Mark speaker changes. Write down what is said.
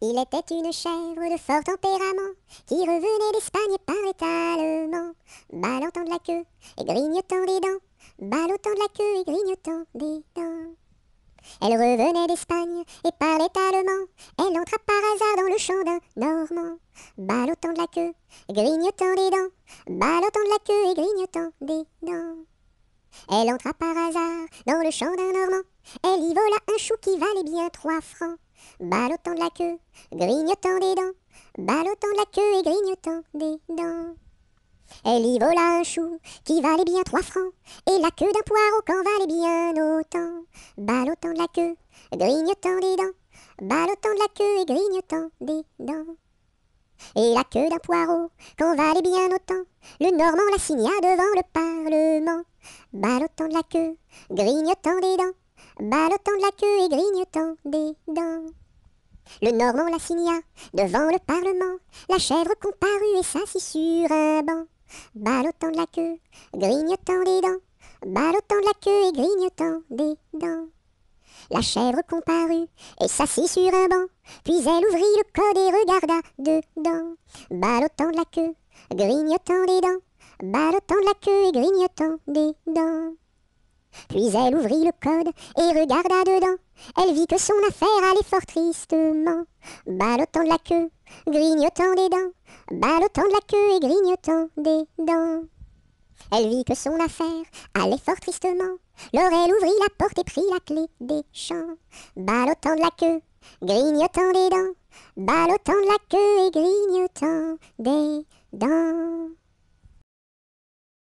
Speaker 1: Il était une chèvre de fort tempérament qui revenait d'Espagne et parlait allemand, ballottant de la queue et grignotant des dents, ballottant de la queue et grignotant des dents. Elle revenait d'Espagne et parlait allemand. Elle entra par hasard dans le champ d'un Normand, ballottant de la queue, grignotant des dents, ballottant de la queue et grignotant des dents. Elle entra par hasard dans le champ d'un Normand. Elle y vola un chou qui valait bien 3 francs, ballottant de la queue, grignotant des dents, ballottant de la queue et grignotant des dents. Elle y vola un chou qui valait bien 3 francs, et la queue d'un poireau qu'en valait bien autant, ballottant de la queue, grignotant des dents, ballottant de la queue et grignotant des dents. Et la queue d'un poireau qu'en valait bien autant, le Normand la signa devant le Parlement, ballottant de la queue, grignotant des dents, ballottant de la queue et grignotant des dents. Le Normand la signa devant le Parlement, la chèvre comparut et s'assit sur un banc, ballottant de la queue, grignotant des dents, ballottant de la queue et grignotant des dents. La chèvre comparut et s'assit sur un banc, puis elle ouvrit le code et regarda dedans, ballottant de la queue, grignotant des dents, ballottant de la queue et grignotant des dents. Puis elle ouvrit le code et regarda dedans. Elle vit que son affaire allait fort tristement, ballottant de la queue, grignotant des dents, ballottant de la queue et grignotant des dents. Elle vit que son affaire allait fort tristement. Alors elle ouvrit la porte et prit la clé des champs, ballottant de la queue, grignotant des dents, ballottant de la queue et grignotant des dents.